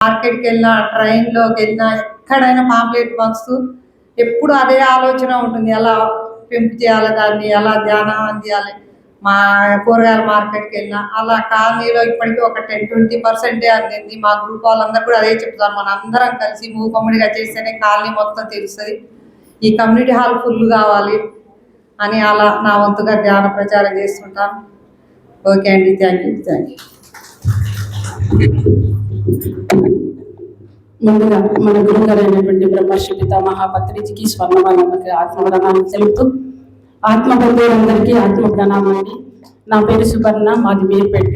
మార్కెట్కి వెళ్ళినా, ట్రైన్లోకి వెళ్ళినా, ఎక్కడైనా పాంప్లెట్ పంచుతూ ఎప్పుడు అదే ఆలోచన ఉంటుంది. ఎలా పెంపు చేయాలి, దాన్ని ఎలా ధ్యానం చేయాలి. మా కూరగాయల మార్కెట్కి వెళ్ళినా అలా కాలనీలో ఇప్పటికీ ఒక 10-20% అందింది. మా గ్రూప్ వాళ్ళందరూ కూడా అదే చెప్తారు, మన అందరం కలిసి మూకమ్మడిగా చేస్తేనే కాలనీ మొత్తం తెలుస్తుంది, ఈ కమ్యూనిటీ హాల్ ఫుల్ కావాలి అని అలా నా వంతుగా ధ్యాన ప్రచారం చేస్తుంటాను. ఓకే అండి, థ్యాంక్ యూ. ముందుగా మన గురుగారు అయినటువంటి బ్రహ్మర్షి పితామహ పత్రిజీకి స్వర్ణమాలకి ఆత్మ ప్రణామం తెలుపుతూ, ఆత్మ బంధువులందరికీ ఆత్మ ప్రణామం అండి. నా పేరు సువర్ణ, మాది మీర్పేట.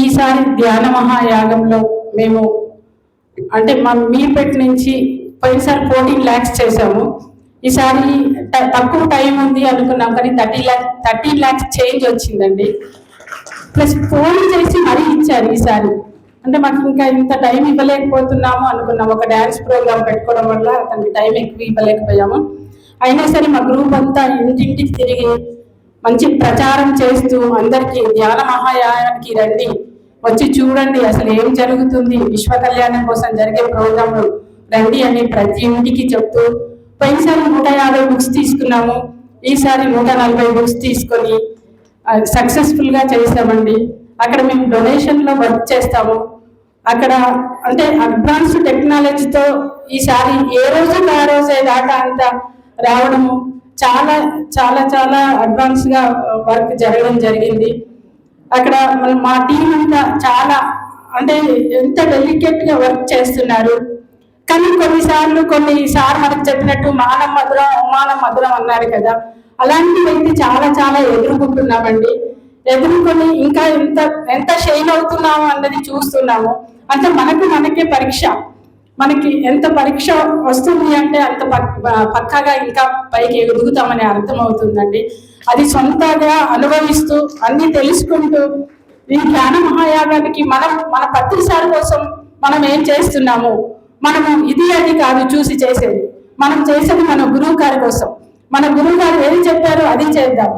ఈసారి ధ్యాన మహాయాగంలో మేము అంటే మా మీర్పేట నుంచి పోయినసారి 14 lakhs చేసాము. ఈసారి తక్కువ టైం ఉంది అనుకున్నాం, కానీ 13 lakhs చేంజ్ వచ్చిందండి. ప్లస్ ఫోన్ చేసి మరీ ఇచ్చారు ఈసారి. అంటే మాకు ఇంకా ఇంత టైం ఇవ్వలేకపోతున్నాము అనుకున్నాము. ఒక డ్యాన్స్ ప్రోగ్రామ్ పెట్టుకోవడం వల్ల అతనికి టైం ఎక్కువ ఇవ్వలేకపోయాము. అయినా సరే మా గ్రూప్ అంతా ఇంటింటికి తిరిగి మంచి ప్రచారం చేస్తూ అందరికీ ధ్యాన మహాయాగానికి రండి, వచ్చి చూడండి అసలు ఏం జరుగుతుంది, విశ్వ కళ్యాణం కోసం జరిగే ప్రోగ్రాంలు రండి అని ప్రతి ఇంటికి చెప్తూ, పోయినసారి 150 బుక్స్ తీసుకున్నాము, ఈసారి 140 బుక్స్ తీసుకొని సక్సెస్ఫుల్గా చేసామండి. అక్కడ మేము డొనేషన్లో వర్క్ చేస్తాము. అక్కడ అంటే అడ్వాన్స్డ్ టెక్నాలజీతో ఈసారి ఏ రోజుకి ఆ రోజే దాకా అంతా రావడము, చాలా చాలా చాలా అడ్వాన్స్గా వర్క్ జరగడం జరిగింది. అక్కడ మా టీం అంతా చాలా అంటే ఎంత డెలికేట్గా వర్క్ చేస్తున్నారు. కానీ కొన్నిసార్లు మనకు చెప్పినట్టు మానం మధురం అవమానం మధురం అన్నారు కదా, అలాంటివైతే చాలా చాలా ఎదుర్కొంటున్నామండి. ఎదుర్కొని ఇంకా ఎంత షైన్ అవుతున్నాము అన్నది చూస్తున్నాము. అంటే మనకే పరీక్ష, మనకి ఎంత పరీక్ష వస్తుంది అంటే అంత పక్కాగా ఇంకా పైకి ఎదుగుతామని అర్థమవుతుందండి. అది సొంతగా అనుభవిస్తూ అన్ని తెలుసుకుంటూ ఈ ధ్యాన మహాయాగానికి మన పత్రిసారి కోసం మనం ఏం చేస్తున్నాము, మనము ఇది అది కాదు చూసి చేసేది, మనం చేసేది మన గురువు గారి కోసం. మన గురువు గారు ఏది చెప్పారో అది చేద్దాం,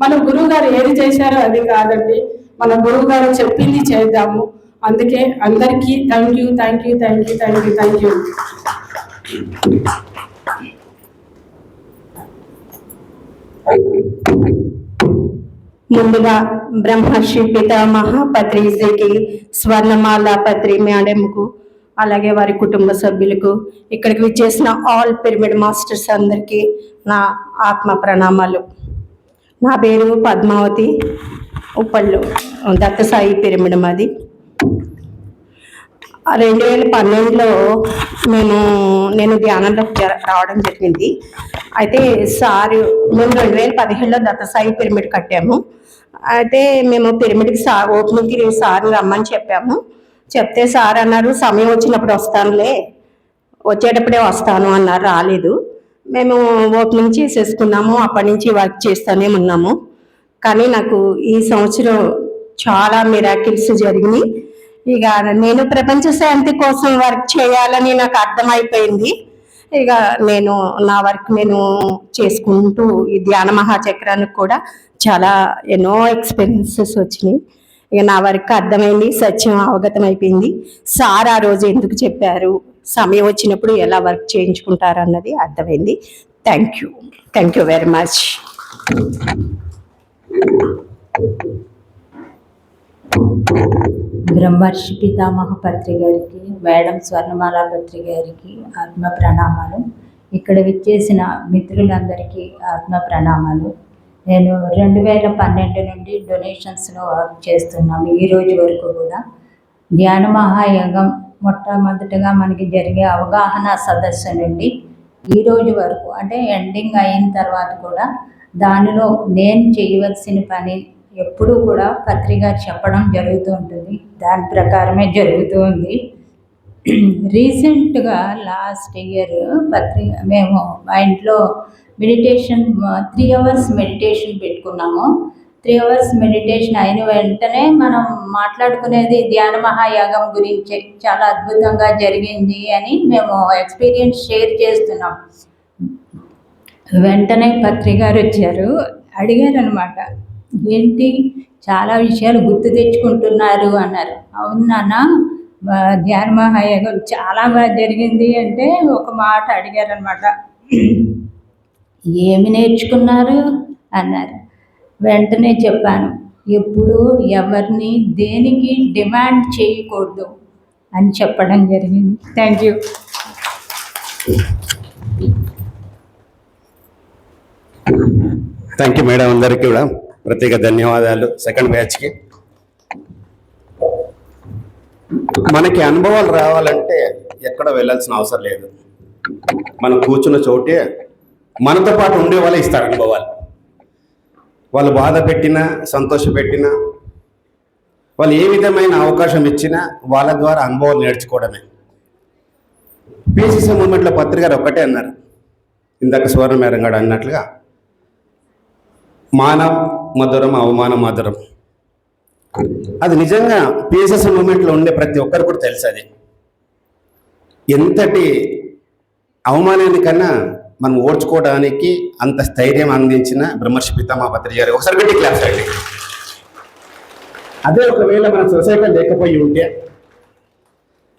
మన గురువు గారు ఏది చేశారో అది కాదండి, మన గురువు గారు చెప్పింది చేద్దాము. అందుకే అందరికీ thank you, thank you, thank you, thank you, thank you. ముందుగా బ్రహ్మర్షి పితామహ పత్రిజీకి, స్వర్ణమాల పత్రి మేడంకు, అలాగే వారి కుటుంబ సభ్యులకు, ఇక్కడికి విచ్చేసిన ఆల్ పిరమిడ్ మాస్టర్స్ అందరికీ నా ఆత్మ ప్రణామాలు. నా పేరు పద్మావతి, ఉప్పళ్ళు, దత్తసాయి పిరమిడ్ మాది. 2012లో నేను ధ్యానంలోకి రావడం జరిగింది. అయితే మేము 2017లో దత్తసాయి పిరమిడ్ కట్టాము. అయితే మేము పిరమిడ్కి ఓపెనింగ్కి సార్ని రమ్మని చెప్పాము. చెప్తే సార్ అన్నారు, సమయం వచ్చినప్పుడు వస్తానులే, వచ్చేటప్పుడే వస్తాను అన్నారు. రాలేదు. మేము ఓపెనింగ్ చేసేసుకున్నాము. అప్పటి నుంచి వర్క్ చేస్తూనే ఉన్నాము. కానీ నాకు ఈ సంవత్సరం చాలా మిరాకిల్స్ జరిగినాయి. ఇక నేను ప్రపంచ శాంతి కోసం వర్క్ చేయాలని నాకు అర్థమైపోయింది. ఇక నా వర్క్ నేను చేసుకుంటూ ఈ ధ్యాన మహాచక్రానికి కూడా చాలా ఎన్నో ఎక్స్పీరియన్సెస్ వచ్చినాయి. ఇక నా వర్క్ అర్థమైంది, సత్యం అవగతం అయిపోయింది. సార్ ఆ రోజు ఎందుకు చెప్పారు, సమయం వచ్చినప్పుడు ఎలా వర్క్ చేయించుకుంటారు అన్నది అర్థమైంది. Thank you very much. బ్రహ్మర్షి పితామహ పత్రి గారికి, మేడం స్వర్ణమాల పత్రి గారికి ఆత్మ ప్రణామాలు. ఇక్కడ విచ్చేసిన మిత్రులందరికీ ఆత్మ ప్రణామాలు. నేను 2012 నుండి డొనేషన్స్లో వర్క్ చేస్తున్నాము. ఈ రోజు వరకు కూడా ధ్యాన మహాయాగం మొట్టమొదటిగా మనకి జరిగే అవగాహన సదస్సు నుండి ఈ రోజు వరకు, అంటే ఎండింగ్ అయిన తర్వాత కూడా దానిలో నేను చేయవలసిన పని ఎప్పుడూ కూడా పత్రిక చెప్పడం జరుగుతూ ఉంటుంది. దాని ప్రకారమే జరుగుతూ ఉంది. రీసెంట్గా లాస్ట్ ఇయర్ మేము మా ఇంట్లో మెడిటేషన్ 3 hours మెడిటేషన్ పెట్టుకున్నాము. 3 hours మెడిటేషన్ అయిన వెంటనే మనం మాట్లాడుకునేది ధ్యాన మహాయాగం గురించి చాలా అద్భుతంగా జరిగింది అని మేము ఎక్స్పీరియన్స్ షేర్ చేస్తున్నాం. వెంటనే పత్రిక గారు వచ్చారు, అడిగారు అనమాట, ఏంటి చాలా విషయాలు గుర్తు తెచ్చుకుంటున్నారు అన్నారు. అవును నాన్న, ధ్యాన మహాయోగం చాలా బాగా జరిగింది అంటే ఒక మాట అడిగారనమాట, ఏమి నేర్చుకున్నారు అన్నారు. వెంటనే చెప్పాను, ఎప్పుడు ఎవరిని దేనికి డిమాండ్ చేయకూడదు అని చెప్పడం జరిగింది. Thank you. Thank you madam, అందరికీ కూడా ప్రత్యేక ధన్యవాదాలు. సెకండ్ బ్యాచ్కి మనకి అనుభవాలు రావాలంటే ఎక్కడ వెళ్ళాల్సిన అవసరం లేదు. మనం కూర్చున్న చోటే మనతో పాటు ఉండే వాళ్ళే ఇస్తారు అనుభవాలు. వాళ్ళు బాధ పెట్టినా సంతోష పెట్టినా వాళ్ళు ఏ విధమైన అవకాశం ఇచ్చినా వాళ్ళ ద్వారా అనుభవాలు నేర్చుకోవడమే. పిసిసి మూమెంట్లో పత్రిక గారు ఒక్కటే అన్నారు, ఇందాక సువర్ణ మేడం గారు అన్నట్లుగా, మానవ మధురం అవమానం మధురం. అది నిజంగా పిఎస్ఎస్ మూమెంట్లో ఉండే ప్రతి ఒక్కరు కూడా తెలుసు. అది ఎంతటి అవమానానికన్నా మనం ఓర్చుకోవడానికి అంత స్థైర్యం అందించిన బ్రహ్మర్షి పితామహ పత్రిజీ గారు ఒకసారి పెట్టి క్లాస్ అండి. అదే ఒకవేళ మన సొసైటీ లేకపోయి ఉంటే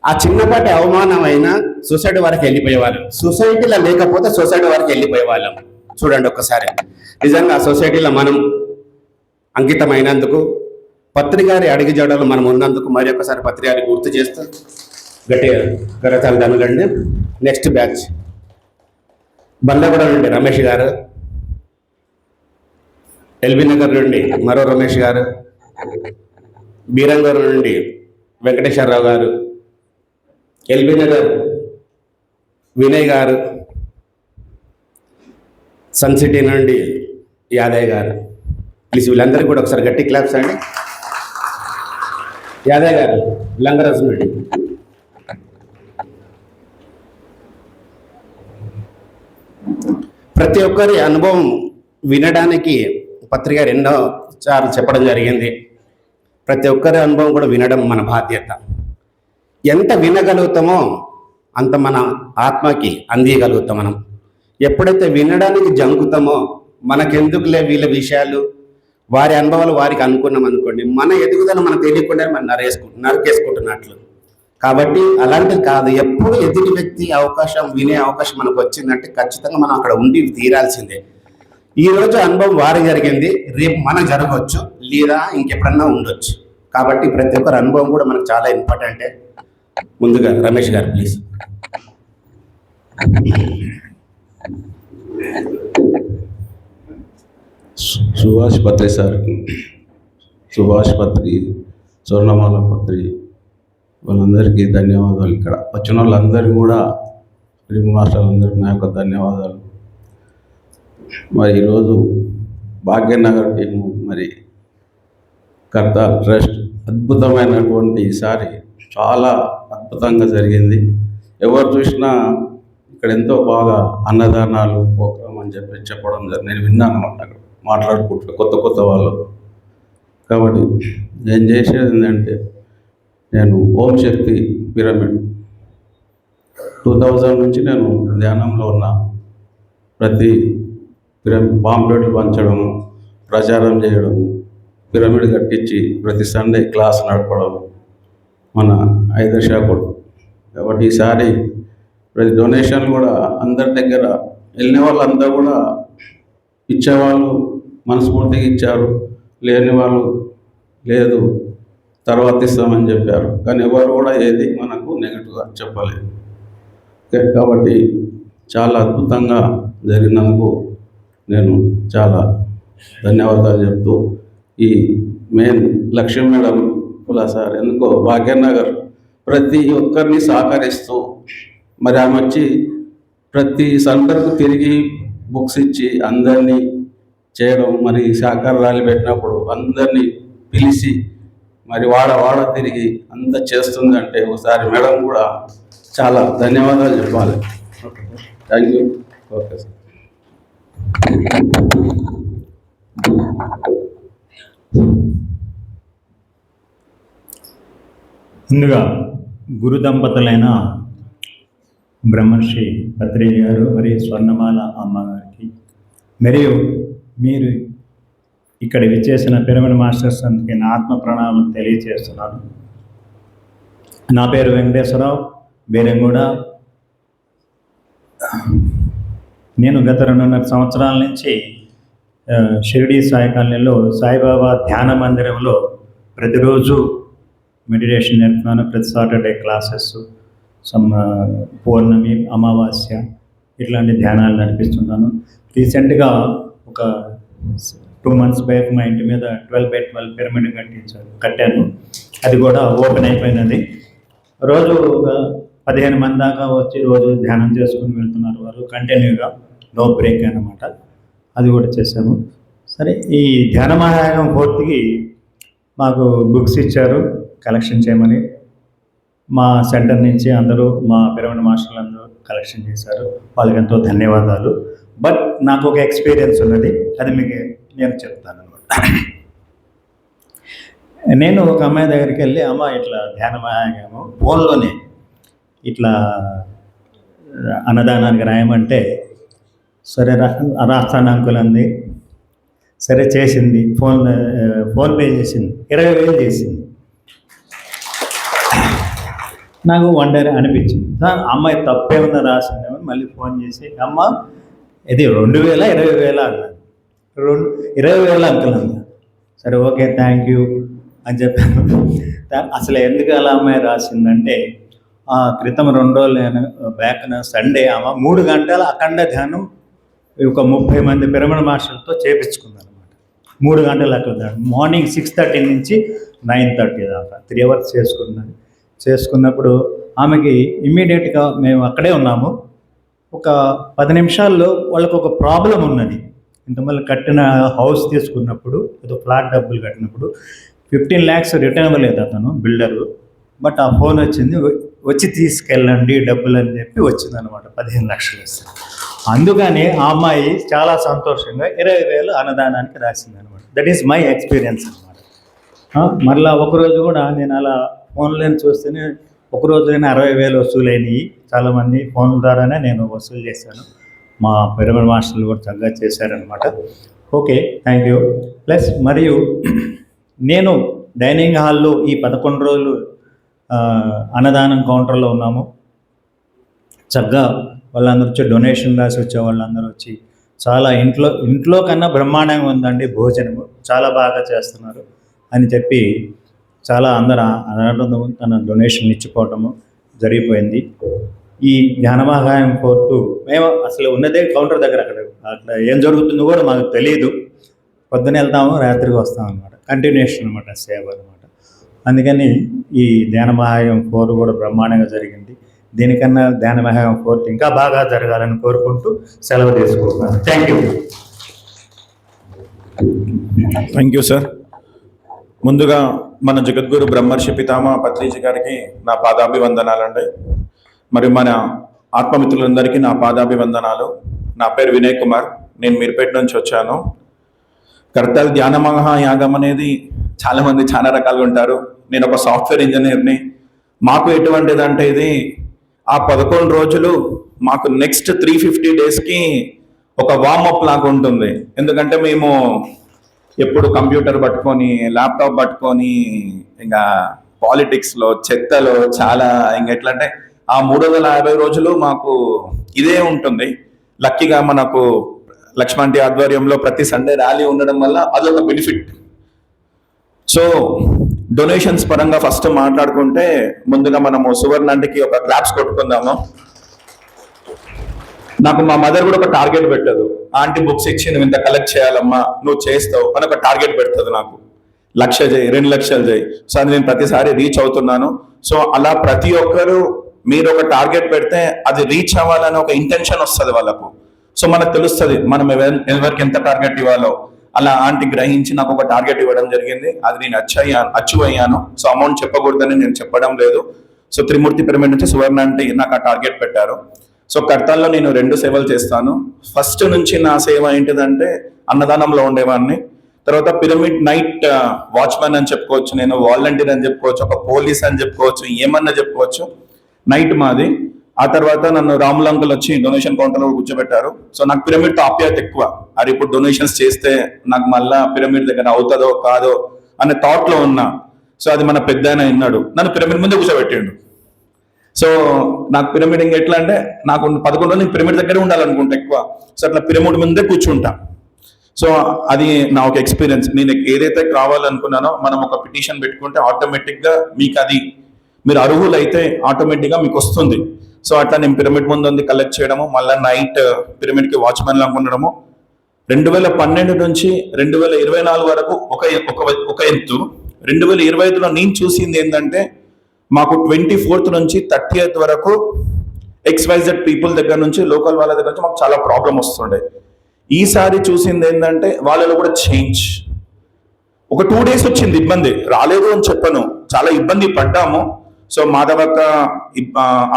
ఆ చిన్నపాటి అవమానమైన సొసైటీ వరకు వెళ్ళిపోయేవాళ్ళం. సొసైటీలో లేకపోతే సొసైటీ వరకు వెళ్ళిపోయేవాళ్ళం. చూడండి ఒక్కసారి, నిజంగా ఆ సొసైటీలో మనం అంకితమైనందుకు, పత్రికారి అడిగి జడలు మనం ఉన్నందుకు మరి ఒక్కసారి పత్రికారి గుర్తు చేస్తూ గట్టిగా కరతాలు కనుగండి. నెక్స్ట్ బ్యాచ్ బండ్లగూడ నుండి రమేష్ గారు, ఎల్బీ నగర్ నుండి మరో రమేష్ గారు, బీరంగూరు నుండి వెంకటేశ్వరరావు గారు, ఎల్బీ నగర్ వినయ్ గారు, సన్ సిటీ నుండి యాదయ్య గారు. ప్లీజ్ వీళ్ళందరికీ కూడా ఒకసారి గట్టి క్లాప్స్ అండి. యాదయ్య గారు లంగరాజు నుండి, ప్రతి ఒక్కరి అనుభవం వినడానికి పత్రిక గారు ఎన్నో సార్లు చెప్పడం జరిగింది. ప్రతి ఒక్కరి అనుభవం కూడా వినడం మన బాధ్యత. ఎంత వినగలుగుతామో అంత మన ఆత్మకి అందియగలుగుతాం. మనం ఎప్పుడైతే వినడానికి జంకుతామో మనకెందుకులే వీళ్ళ విషయాలు, వారి అనుభవాలు వారికి అనుకున్నాం అనుకోండి, మన ఎదుగుదల మనకు తెలియకుండా మనం నరికేసుకుంటున్నట్లు. కాబట్టి అలాంటిది కాదు. ఎప్పుడు ఎదుటి వ్యక్తి అవకాశం వినే అవకాశం మనకు వచ్చిందంటే ఖచ్చితంగా మనం అక్కడ ఉండి తీరాల్సిందే. ఈ రోజు అనుభవం వారి జరిగింది, రేపు మనకు జరగవచ్చు, లేదా ఇంకెప్పుడన్నా ఉండొచ్చు. కాబట్టి ప్రతి ఒక్కరి అనుభవం కూడా మనకు చాలా ఇంపార్టెంటే. ముందుగా రమేష్ గారు ప్లీజ్. సుభాష్ పత్రి సార్, సుభాష్ పత్రి, స్వర్ణమాల పత్రి, వాళ్ళందరికీ ధన్యవాదాలు. ఇక్కడ వచ్చిన వాళ్ళందరికీ కూడా ఫిలిం మాస్టర్లందరికీ నా యొక్క ధన్యవాదాలు. మరి ఈరోజు భాగ్యనగర్ టీము మరి కర్త ట్రస్ట్ అద్భుతమైనటువంటి ఈసారి చాలా అద్భుతంగా జరిగింది. ఎవరు చూసినా ఇక్కడ ఎంతో బాగా అన్నదానాలు ప్రోగ్రామ్ అని చెప్పడం జరిగింది. నేను విన్నాను అక్కడ మాట్లాడుకుంటూ కొత్త వాళ్ళు. కాబట్టి నేను చేసేది ఏంటంటే, నేను ఓం శక్తి పిరమిడ్ 2000 నుంచి నేను ధ్యానంలో ఉన్నా. ప్రతి పాంప్లెట్లు పంచడము, ప్రచారం చేయడము, పిరమిడ్ కట్టించి ప్రతి సండే క్లాస్ నడపడం మన ఐదర్శాకుడు. కాబట్టి ఈసారి ప్రతి డొనేషన్ కూడా అందరి దగ్గర వెళ్ళిన వాళ్ళంతా కూడా ఇచ్చేవాళ్ళు మనస్ఫూర్తిగా ఇచ్చారు, లేని వాళ్ళు లేదు తర్వాత ఇస్తామని చెప్పారు. కానీ ఎవరు కూడా ఏది మనకు నెగిటివ్గా చెప్పలేదు. కాబట్టి చాలా అద్భుతంగా జరిగినందుకు నేను చాలా ధన్యవాదాలు చెప్తూ, ఈ మెయిన్ లక్ష్యం మేడం కులా సార్ ఎందుకో భాగ్యనగర్ ప్రతి ఒక్కరిని సహకరిస్తూ, మరి ఆమె వచ్చి ప్రతి సెంటర్కు తిరిగి బుక్స్ ఇచ్చి అందరినీ చేయడం, మరి సహకార ర్యాలీ పెట్టినప్పుడు అందరినీ పిలిచి మరి వాడ తిరిగి అంత చేస్తుందంటే ఒకసారి మేడం కూడా చాలా ధన్యవాదాలు చెప్పాలి. Thank you. Okay sir. ముందుగా గురు దంపతులైన బ్రహ్మర్షి పత్రి గారు మరియు స్వర్ణమాల అమ్మగారికి, మరియు మీరు ఇక్కడ విచ్చేసిన పిరమిడ్ మాస్టర్స్ అందుకే నా ఆత్మ ప్రణామం తెలియజేస్తున్నాను. నా పేరు వెంకటేశ్వరరావు బేరంగూడ. నేను గత 2.5 సంవత్సరాల నుంచి షిరిడి సాయి కాలనీలో సాయిబాబా ధ్యాన మందిరంలో ప్రతిరోజు మెడిటేషన్ నేర్పుతున్నాను. ప్రతి సాటర్డే క్లాసెస్, పౌర్ణమి, అమావాస్య ఇట్లాంటి ధ్యానాలు నడిపిస్తున్నాను. రీసెంట్గా ఒక 2 months బ్యాక్ మా ఇంటి మీద 12x12 పిరమిడ్ కట్టాను. అది కూడా ఓపెన్ అయిపోయినది. రోజు ఒక 15 మంది దాకా వచ్చి రోజు ధ్యానం చేసుకుని వెళ్తున్నారు వారు, కంటిన్యూగా, నో బ్రేక్ అన్నమాట. అది కూడా చేశాము. సరే, ఈ ధ్యాన మహాయాగం పూర్తికి మాకు బుక్స్ ఇచ్చారు కలెక్షన్ చేయమని. మా సెంటర్ నుంచి అందరూ, మా పిరమిడ్ మాస్టర్లు అందరూ కలెక్షన్ చేశారు. వాళ్ళకి ఎంతో ధన్యవాదాలు. బట్ నాకు ఒక ఎక్స్పీరియన్స్ ఉన్నది, అది మీకు నేను చెప్తాను అనమాట. నేను ఒక అమ్మాయి దగ్గరికి వెళ్ళి, అమ్మ ఇట్లా ధ్యాన మహాయాగము ఫోన్లోనే ఇట్లా అన్నదానానికి రాయమంటే, సరే రాస్తాను అంకుల్ అంది. సరే చేసింది. ఫోన్పే చేసింది. 20,000 చేసింది. నాకు వండర్ అనిపించింది. అమ్మాయి తప్పేమన్నా రాసిందేమో మళ్ళీ ఫోన్ చేసి, అమ్మ ఇది 2,000 20,000 అన్నది. 20,000 అంకుల్ అన్నా. సరే ఓకే, థ్యాంక్ యూ అని చెప్పాను. అసలు ఎందుకు అలా అమ్మాయి రాసిందంటే, క్రితం 2 రోజులు బ్యాక్న సండే ఆమె 3 గంటల అఖండ ధ్యానం ఒక 30 మంది పిరమిడ్ మాస్టర్లతో చేపించుకుందనమాట. 3 గంటల అఖండ ధ్యానం, మార్నింగ్ 6:30 నుంచి 9:30 దాకా 3 hours చేసుకున్నప్పుడు ఆమెకి ఇమ్మీడియట్గా, మేము అక్కడే ఉన్నాము, ఒక 10 నిమిషాల్లో వాళ్ళకు ఒక ప్రాబ్లం ఉన్నది. ఇంతమల్లి కట్టిన హౌస్ తీసుకున్నప్పుడు, ఏదో ఫ్లాట్ డబ్బులు కట్టినప్పుడు 15 lakhs రిటర్న్ అవ్వలేదు అతను, బిల్డరు. బట్ ఆ ఫోన్ వచ్చింది, వచ్చి తీసుకెళ్ళండి డబ్బులు అని చెప్పి వచ్చిందనమాట. 15 లక్షలు వస్తుంది. అందుకని ఆ అమ్మాయి చాలా సంతోషంగా 20,000 అన్నదానానికి రాసిందనమాట. దట్ ఈస్ మై ఎక్స్పీరియన్స్ అనమాట. మళ్ళీ ఒకరోజు కూడా నేను అలా ఫోన్లను చూస్తేనే ఒకరోజైనా 60,000 వసూలైనవి. చాలామంది ఫోన్ల ద్వారానే నేను వసూలు చేశాను. మా పిరమిడ్ మాస్టర్లు కూడా చక్కగా చేశారనమాట. Okay, thank you. ప్లస్ మరియు నేను డైనింగ్ హాల్లో ఈ 11 రోజులు అన్నదానం కౌంటర్లో ఉన్నాము. చక్కగా వాళ్ళందరూ వచ్చి డొనేషన్ రాసి వచ్చే వాళ్ళందరూ వచ్చి చాలా ఇంట్లో కన్నా బ్రహ్మాండంగా ఉందండి భోజనము, చాలా బాగా చేస్తున్నారు అని చెప్పి చాలా అందరూ తన డొనేషన్ ఇచ్చిపోవటము జరిగిపోయింది. ఈ ధ్యానమహాయం కోర్టు మేము అసలు ఉన్నదే కౌంటర్ దగ్గర, అక్కడ ఏం జరుగుతుందో కూడా మాకు తెలియదు. పొద్దున వెళ్తాము, రాత్రికి వస్తాం అనమాట. కంటిన్యూషన్ అనమాట, సేవ అనమాట. అందుకని ఈ ధ్యానమహాయం 4 కూడా బ్రహ్మాండంగా జరిగింది. దీనికన్నా ధ్యానమహాయం 4 ఇంకా బాగా జరగాలని కోరుకుంటూ సెలవు తీసుకుంటున్నాను. Thank you. Thank you sir. ముందుగా మన జగద్గురు బ్రహ్మర్షి పితామహ పత్రిజీ గారికి నా పాదాభివందనాలండి. మరి మన ఆత్మమిత్రులందరికీ నా పాదాభివందనాలు. నా పేరు వినయ్ కుమార్, నేను మీర్పేట నుంచి వచ్చాను. కర్తల్ ధ్యాన మహాయాగం అనేది చాలామంది చాలా రకాలుగా ఉంటారు. నేను ఒక సాఫ్ట్వేర్ ఇంజనీర్ని. మాకు ఎటువంటిదంటే ఇది ఆ 11 రోజులు మాకు నెక్స్ట్ 350 daysకి ఒక వార్మప్ లాగా ఉంటుంది. ఎందుకంటే మేము ఎప్పుడు కంప్యూటర్ పట్టుకొని, ల్యాప్టాప్ పట్టుకొని, ఇంకా పాలిటిక్స్లో, చెత్తలో చాలా ఎట్లా అంటే ఆ 350 రోజులు మాకు ఇదే ఉంటుంది. లక్కీగా మనకు లక్ష్మణ్ టీ ఆధ్వర్యంలో ప్రతి సండే ర్యాలీ ఉండడం వల్ల అదొక బెనిఫిట్. సో డొనేషన్స్ పరంగా ఫస్ట్ మాట్లాడుకుంటే, ముందుగా మనము సువర్ణ ఆంటీకి ఒక క్లాప్స్ కొట్టుకుందాము. నాకు మా మదర్ కూడా ఒక టార్గెట్ పెట్టదు. ఆంటీ బుక్స్ ఇచ్చి నువ్వు ఇంత కలెక్ట్ చేయాలమ్మా, నువ్వు చేస్తావు అని ఒక టార్గెట్ పెడుతుంది నాకు. 1,00,000 చేయి, 2 లక్షలు చేయి. సో అది నేను ప్రతిసారి రీచ్ అవుతున్నాను. సో అలా ప్రతి ఒక్కరు మీరు ఒక టార్గెట్ పెడితే అది రీచ్ అవ్వాలని ఒక ఇంటెన్షన్ వస్తుంది వాళ్ళకు. సో మనకు తెలుస్తుంది మనం ఎవరికి ఎంత టార్గెట్ ఇవ్వాలో. అలా ఆంటీ గ్రహించి నాకు ఒక టార్గెట్ ఇవ్వడం జరిగింది. అది నేను అచీవ్ అయ్యాను. సో అమౌంట్ చెప్పకూడదని నేను చెప్పడం లేదు. సో త్రిమూర్తి పిరమిడ్ నుంచి సువర్ణ ఆంటీ నాకు ఆ టార్గెట్ పెట్టారు. సో కర్తాల్లో నేను 2 సేవలు చేస్తాను. ఫస్ట్ నుంచి నా సేవ ఏంటిదంటే అన్నదానంలో ఉండేవాడిని. తర్వాత పిరమిడ్ నైట్ వాచ్మెన్ అని చెప్పుకోవచ్చు, నేను వాలంటీర్ అని చెప్పుకోవచ్చు, ఒక పోలీస్ అని చెప్పుకోవచ్చు, ఏమన్నా చెప్పుకోవచ్చు. నైట్ మాది. ఆ తర్వాత నన్ను రాములు అంకుల్ వచ్చి డొనేషన్ కౌంటర్లో కూర్చోబెట్టారు. సో నాకు పిరమిడ్తో ఆప్యాయత ఎక్కువ. అది ఇప్పుడు డొనేషన్స్ చేస్తే నాకు మళ్ళా పిరమిడ్ దగ్గర అవుతుందో కాదో అనే థాట్లో ఉన్నా. సో అది మన పెద్ద ఆయన విన్నాడు, నన్ను పిరమిడ్ ముందే కూర్చోబెట్టిండు. సో నాకు పిరమిడ్ ఇంకా ఎట్లా అంటే, నాకు 11 రోజులు పిరమిడ్ దగ్గరే ఉండాలనుకుంటా ఎక్కువ. సో అట్లా పిరమిడ్ ముందే కూర్చుంటా. సో అది నా ఒక ఎక్స్పీరియన్స్. నేను ఏదైతే కావాలనుకున్నానో మనం ఒక పిటిషన్ పెట్టుకుంటే ఆటోమేటిక్గా మీకు అది, మీరు అర్హులైతే ఆటోమేటిక్గా మీకు వస్తుంది. సో అట్లా నేను పిరమిడ్ ముందు ఉంది కలెక్ట్ చేయడము, మళ్ళీ నైట్ పిరమిడ్కి వాచ్మెన్ లాగా ఉండడము. 2012 నుంచి 2024 వరకు ఒక ఎత్తు. 2025లో నేను చూసింది ఏంటంటే, మాకు 24th నుంచి 30th వరకు XYZ పీపుల్ దగ్గర నుంచి, లోకల్ వాళ్ళ దగ్గర నుంచి మాకు చాలా ప్రాబ్లం వస్తుండే. ఈసారి చూసింది ఏంటంటే వాళ్ళలో కూడా చేంజ్. ఒక 2 days వచ్చింది ఇబ్బంది, రాలేదు అని చెప్పను, చాలా ఇబ్బంది పడ్డాము. సో మాధవక్క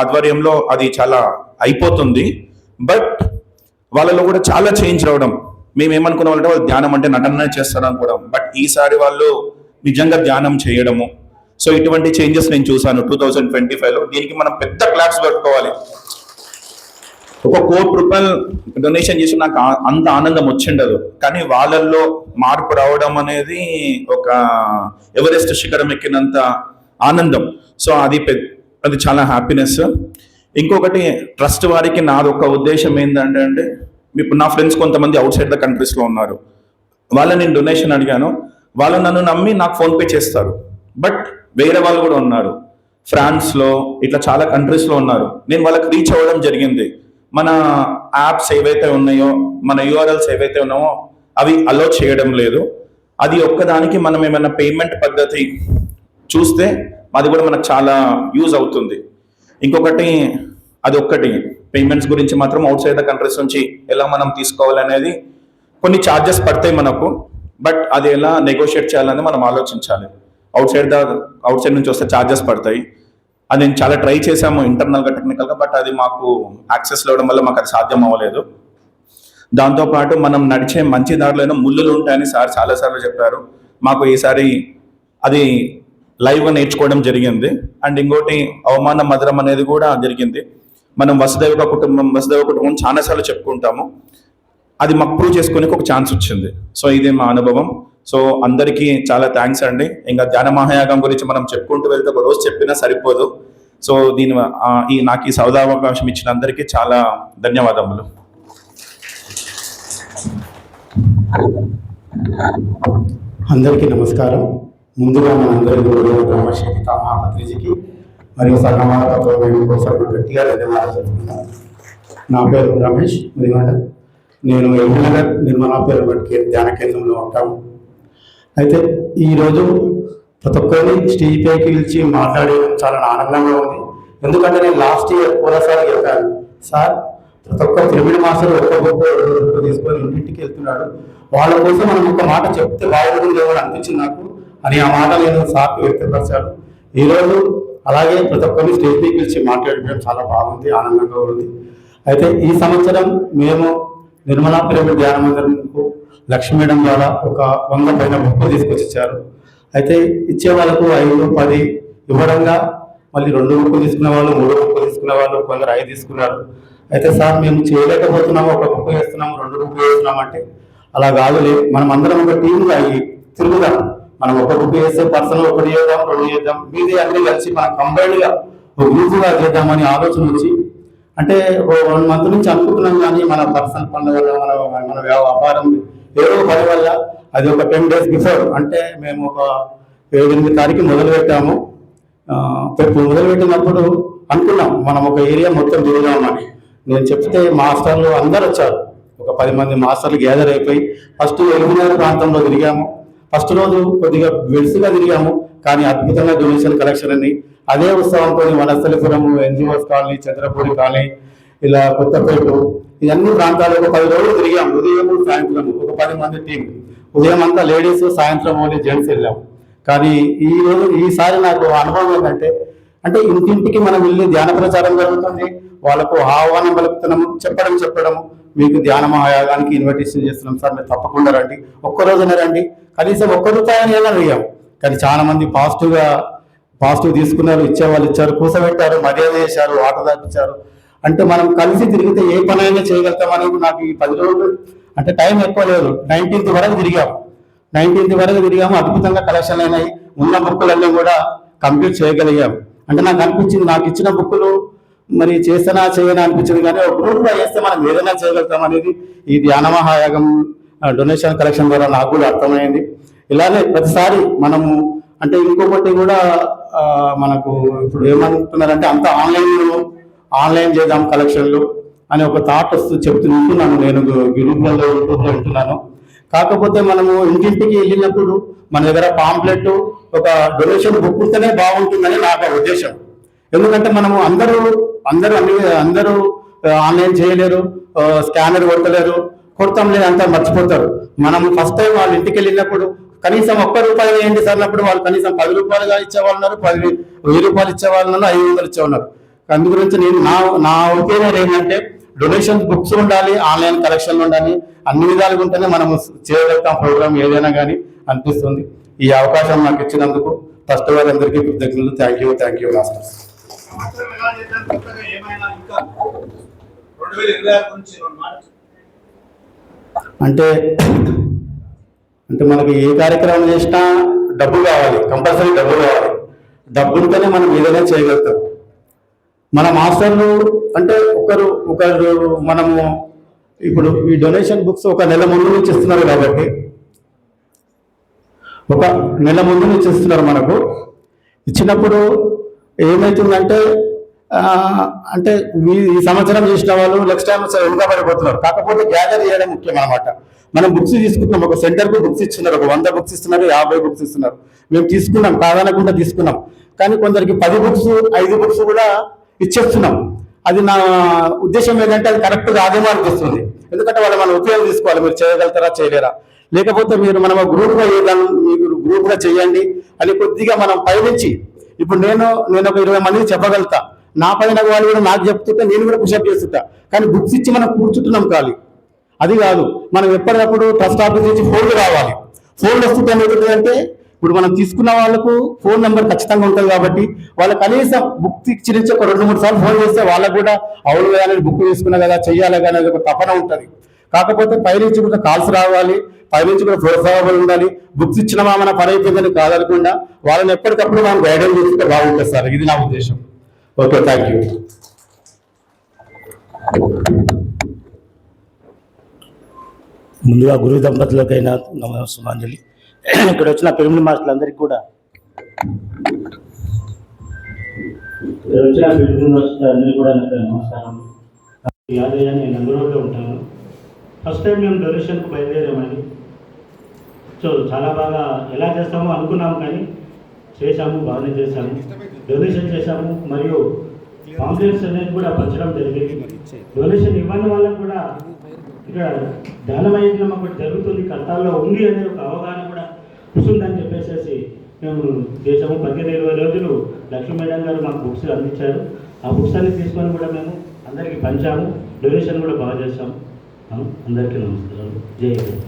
ఆధ్వర్యంలో అది చాలా అయిపోతుంది. బట్ వాళ్ళలో కూడా చాలా చేంజ్ రావడం. మేము ఏమనుకున్న వాళ్ళంటే వాళ్ళు ధ్యానం అంటే నటన చేస్తారు అనుకోవడం, బట్ ఈసారి వాళ్ళు నిజంగా ధ్యానం చేయడము. సో ఇటువంటి చేంజెస్ నేను చూసాను 2025లో. దీనికి మనం పెద్ద క్లాప్స్ పెట్టుకోవాలి. 1 కోటి రూపాయలు డొనేషన్ చేసి నాకు అంత ఆనందం వచ్చిండదు, కానీ వాళ్ళల్లో మార్పు రావడం అనేది ఒక ఎవరెస్ట్ శిఖరం ఎక్కినంత ఆనందం. సో అది చాలా హ్యాపీనెస్. ఇంకొకటి ట్రస్ట్ వారికి నాది ఒక ఉద్దేశం ఏంటంటే, ఇప్పుడు నా ఫ్రెండ్స్ కొంతమంది అవుట్ సైడ్ ద కంట్రీస్లో ఉన్నారు. వాళ్ళని నేను డొనేషన్ అడిగాను, వాళ్ళు నన్ను నమ్మి నాకు ఫోన్పే చేస్తారు. బట్ వేరే వాళ్ళు కూడా ఉన్నారు, ఫ్రాన్స్లో ఇట్లా చాలా కంట్రీస్లో ఉన్నారు. నేను వాళ్ళకి రీచ్ అవ్వడం జరిగింది. మన యాప్స్ ఏవైతే ఉన్నాయో, మన యూఆర్ఎల్స్ ఏవైతే ఉన్నాయో అవి అలో చేయడం లేదు. అది ఒక్కదానికి మనం ఏమైనా పేమెంట్ పద్ధతి చూస్తే అది కూడా మనకు చాలా యూజ్ అవుతుంది. ఇంకొకటి అది ఒక్కటి పేమెంట్స్ గురించి మాత్రం అవుట్ సైడ్ ద కంట్రీస్ నుంచి ఎలా మనం తీసుకోవాలనేది కొన్ని ఛార్జెస్ పడతాయి మనకు. బట్ అది ఎలా నెగోషియేట్ చేయాలని మనం ఆలోచించాలి. అవుట్ సైడ్ నుంచి వస్తే ఛార్జెస్ పడతాయి. అది నేను చాలా ట్రై చేశాము ఇంటర్నల్గా, టెక్నికల్గా, బట్ అది మాకు యాక్సెస్ ఇవ్వడం వల్ల మాకు అది సాధ్యం అవ్వలేదు. దాంతోపాటు మనం నడిచే మంచి దారిలో ముళ్ళులు ఉంటాయని సార్ చాలాసార్లు చెప్పారు. మాకు ఈసారి అది లైవ్గా నేర్చుకోవడం జరిగింది. అండ్ ఇంకోటి అవమాన మధురం అనేది కూడా జరిగింది. మనం వసుదైవ కుటుంబం చాలాసార్లు చెప్పుకుంటాము, అది మాకు ప్రూవ్ చేసుకోనికి ఒక ఛాన్స్ వచ్చింది. సో ఇదే మా అనుభవం. సో అందరికీ చాలా థ్యాంక్స్ అండి. ఇంకా ధ్యాన మహాయాగం గురించి మనం చెప్పుకుంటూ వెళ్తే ఒక రోజు చెప్పినా సరిపోదు. సో నాకు ఈ సౌదావకాశం ఇచ్చిన అందరికీ చాలా ధన్యవాదములు. అందరికీ నమస్కారం. ముందుగా మనందరి బ్రహ్మర్షి మహాపత్రిజీకి మరియు సన్నమాల తత్వం కోసం గట్టిగా ధన్యవాదాలు చెప్తున్నాను. నా పేరు రమేష్ ముదిగొండ. నేను ఎల్బీనగర్ నిర్మలా పిరమిడ్ ధ్యాన కేంద్రంలో ఉంటాను. అయితే ఈరోజు ప్రతి ఒక్కరిని స్టేజ్ పైకి పిలిచి మాట్లాడడం చాలా ఆనందంగా ఉంది. ఎందుకంటే నేను లాస్ట్ ఇయర్ పోలసారి చెప్పాను, సార్ ప్రతి ఒక్క పిరమిడ్ మాస్టర్ ఒక్కొక్క తీసుకొని ఇంటింటికి వెళ్తున్నాడు, వాళ్ళ కోసం మనం ఒక మాట చెప్తే బాగుంటుంది అని అనిపించింది నాకు అని ఆ మాట నేను సార్కి వ్యక్తపరిచాను. ఈరోజు అలాగే ప్రతి ఒక్కరిని స్టేజ్ పైకి పిలిచి మాట్లాడడం చాలా బాగుంది, ఆనందంగా ఉంది. అయితే ఈ సంవత్సరం మేము నిర్మలా పిరమిడ్ ధ్యాన మందిరంకు లక్ష్మీ మేడం ద్వారా ఒక 100 పైన బుక్కులు తీసుకొచ్చారు. అయితే ఇచ్చే వాళ్ళకు 5, 10 ఇవ్వడంగా మళ్ళీ 2 బుక్కులు తీసుకునే వాళ్ళు, 3 బుక్కులు తీసుకునే వాళ్ళు, కొందరు 5 తీసుకున్నారు. అయితే సార్ మేము చేయలేకపోతున్నాము, 1 బుక్ వేస్తున్నాము, 2 బుక్ వేస్తున్నాం అంటే అలా కాదులే, మనం అందరం ఒక టీంగా తిరుగుదాం. మనం 1 బుక్ వేస్తే పర్సనల్ 1 చేద్దాం, 2 చేద్దాం, మీదే అన్ని కలిసి మనం కంబైన్డ్గా ఒక గ్రూప్గా చేద్దామని ఆలోచన వచ్చి, అంటే 1 month నుంచి అనుకుంటున్నాం, కానీ మన పర్సనల్ పనుల వల్ల మన వ్యాపారం ఏదో పని వల్ల అది ఒక 10 days బిఫోర్, అంటే మేము ఒక 7-8 తారీఖు మొదలు పెట్టాము. మొదలుపెట్టినప్పుడు అనుకున్నాం మనం ఒక ఏరియా మొత్తం తిరిగామని. నేను చెప్తే మాస్టర్లు అందరు వచ్చారు, ఒక 10 మంది మాస్టర్లు గ్యాదర్ అయిపోయి ఫస్ట్ ఎల్బీనగర్ ప్రాంతంలో తిరిగాము. ఫస్ట్ రోజు కొద్దిగా వెలుసుగా తిరిగాము, కానీ అద్భుతంగా డొనేషన్ కలెక్షన్ అని అదే ఉత్సవంతో Vanasthalipuram, NGOs colony, Chandrapudi colony, ఇలా కొత్తపేట, ఇవన్నీ ప్రాంతాలకు 10 రోజులు తిరిగాము. ఉదయం సాయంత్రం ఒక 10 మంది టీం, ఉదయం అంతా లేడీస్, సాయంత్రం ఓన్లీ జెంట్స్ వెళ్ళాము. కానీ ఈసారి నాకు అనుభవం ఏంటంటే, అంటే ఇంటింటికి మనం వెళ్ళి ధ్యాన ప్రచారం జరుగుతుంది, వాళ్ళకు ఆహ్వానం పలుకుతున్నాము, చెప్పడము మీకు ధ్యాన మహాయాగానికి ఇన్విటేషన్ చేస్తున్నాం సార్, మీరు తప్పకుండా రండి, ఒక్కరోజునే రండి, కనీసం 1 రూపాయని ఎలా అడిగాం. కానీ చాలా మంది పాజిటివ్ తీసుకున్నారు, ఇచ్చేవాళ్ళు ఇచ్చారు, కూసబెట్టారు, మర్యాద చేశారు, ఆట దాపించారు. అంటే మనం కలిసి తిరిగితే ఏ పనైనా చేయగలుగుతామని నాకు ఈ 10 రోజులు, అంటే టైం ఎక్కువ లేదు, 19th వరకు తిరిగాము. అద్భుతంగా కలెక్షన్ అయినాయి. ఉన్న బుక్కులన్నీ కూడా కంప్లీట్ చేయగలిగాం. అంటే నాకు అనిపించింది, నాకు ఇచ్చిన బుక్కులు మరి చేసినా చేయనా అనిపించింది, కానీ ఒక గ్రూప్గా చేస్తే మనం ఏదైనా చేయగలుగుతాం అనేది ఈ ధ్యాన మహాయాగం డొనేషన్ కలెక్షన్ ద్వారా నాకు కూడా అర్థమైంది. ఇలానే ప్రతిసారి మనము అంటే ఇంకొకటి కూడా మనకు ఇప్పుడు ఏమంటున్నారంటే అంత ఆన్లైన్ చేద్దాం కలెక్షన్లు అని ఒక థాట్ చెప్తున్నాను నేను గ్రూప్లలో యూట్యూబ్లో వింటున్నాను. కాకపోతే మనము ఇంటింటికి వెళ్ళినప్పుడు మన దగ్గర పాంప్లెట్ ఒక డొనేషన్ బుక్ ఉంటేనే బాగుంటుందని నాకు ఉద్దేశం. ఎందుకంటే మనము అందరూ ఆన్లైన్ చేయలేరు, స్కానర్ కొడతాం లేదంతా మర్చిపోతారు. మనం ఫస్ట్ టైం వాళ్ళ ఇంటికి వెళ్ళినప్పుడు కనీసం ₹1 వేయండి సార్ అన్నప్పుడు వాళ్ళు కనీసం ₹10 ఇచ్చేవాళ్ళు ఉన్నారు, 10,000 రూపాయలు ఇచ్చేవాళ్ళు ఉన్నారు, 500 ఇచ్చేవాళ్ళు. అందు గురించి నేను నా ఒపీనియన్ ఏంటంటే డొనేషన్ బుక్స్ ఉండాలి, ఆన్లైన్ కలెక్షన్లు ఉండాలి, అన్ని విధాలుగా ఉంటేనే మనం చేయగలుగుతాం ప్రోగ్రామ్ ఏదైనా కానీ అనిపిస్తుంది. ఈ అవకాశం నాకు ఇచ్చినందుకు ఫస్ట్ వారందరికీ కృతజ్ఞతలు. Thank you masters. అంటే మనకి ఏ కార్యక్రమం చేసినా డబ్బు కావాలి, కంపల్సరీ డబ్బు కావాలి. డబ్బు ఉంటేనే మనం ఏదైనా చేయగలుగుతాం. మన మాస్టర్లు అంటే ఒకరు మనము ఇప్పుడు ఈ డొనేషన్ బుక్స్ ఒక నెల ముందు నుంచి ఇస్తున్నారు కాబట్టి మనకు ఇచ్చినప్పుడు ఏమవుతుందంటే అంటే ఈ సంవత్సరం చేసిన వాళ్ళు నెక్స్ట్ టైం వెనుక పడిపోతున్నారు. కాకపోతే గ్యాదర్ చేయడం ముఖ్యం అన్నమాట. మనం బుక్స్ తీసుకుంటున్నాం, ఒక సెంటర్కు బుక్స్ ఇస్తున్నారు, ఒక 100 బుక్స్ ఇస్తున్నారు, 50 బుక్స్ ఇస్తున్నారు. మేము తీసుకున్నాం, కాదనకుండా తీసుకున్నాం. కానీ కొందరికి 10 బుక్స్ 5 బుక్స్ కూడా ఇచ్చేస్తున్నాం. అది నా ఉద్దేశం ఏంటంటే అది కరెక్ట్ కాదేమో అనిపిస్తుంది. ఎందుకంటే వాళ్ళు మనం ఉపయోగం తీసుకోవాలి, మీరు చేయగలుగుతారా చేయలేరా. లేకపోతే మనం గ్రూప్గా మీరు గ్రూప్గా చేయండి అని కొద్దిగా మనం పైనుంచి ఇప్పుడు నేను ఒక 20 మందికి చెప్పగలుగుతా, నా పైన వాళ్ళు కూడా నాకు చెప్తుంటే నేను కూడా పుషప్ చేస్తుంటా. కానీ బుక్స్ ఇచ్చి మనం కూర్చుంటున్నాం ఖాళీ, అది కాదు. మనం ఎప్పటికప్పుడు ట్రస్ట్ ఆఫీస్ నుంచి ఫోన్లు రావాలి. ఫోన్లు వస్తుంటే ఏమవుతుందంటే ఇప్పుడు మనం తీసుకున్న వాళ్ళకు ఫోన్ నెంబర్ ఖచ్చితంగా ఉంటుంది కాబట్టి వాళ్ళు కనీసం బుక్ ఇచ్చి ఒక 2-3 సార్లు ఫోన్ చేస్తే వాళ్ళకు కూడా అవును కానీ బుక్ తీసుకున్నా కదా చెయ్యాలి కానీ ఒక తపన ఉంటుంది. కాకపోతే పైనుంచి కూడా కాల్స్ రావాలి, పైనుంచి కూడా ప్రోత్సాహం ఉండాలి. బుక్స్ ఇచ్చినమా మన పని అయిపోయిందని కాదనకుండా వాళ్ళని ఎప్పటికప్పుడు మనం గైడెన్స్ చేస్తే బాగుంటుంది సార్, ఇది నా ఉద్దేశం. Okay, thank you. ముందుగా గురు దంపతులకైనా నమస్సుమాంజలి. ఇక్కడ వచ్చిన పిరమిడ్ మాస్టర్లందరికీ కూడా నమస్కారం. యాదయ్య, నేను నందరూరులో ఉంటాను. ఫస్ట్ టైం మేము డొనేషన్కు బయలుదేరామని చాలా బాగా ఎలా చేస్తామో అనుకున్నాము, కానీ చేశాము, బాగానే చేశాము. డొనేషన్ చేశాము మరియు పాంప్లెట్స్ అనేది కూడా పంచడం జరిగింది. డొనేషన్ ఇవ్వని వాళ్ళకు కూడా ఇక్కడ ధ్యానమయజ్ఞం ఒకటి జరుగుతుంది, కర్తాల్లో ఉంది అనే ఒక అవగాహన కూడా వస్తుందని చెప్పేసి మేము చేసాము. 15-20 రోజులు లక్ష్మీ మేడం గారు మాకు బుక్స్ అందించారు. ఆ బుక్స్ అన్ని తీసుకొని కూడా మేము అందరికీ పంచాము. డొనేషన్ కూడా బాగా చేశాము. అందరికీ నమస్కారాలు. జై హింద్.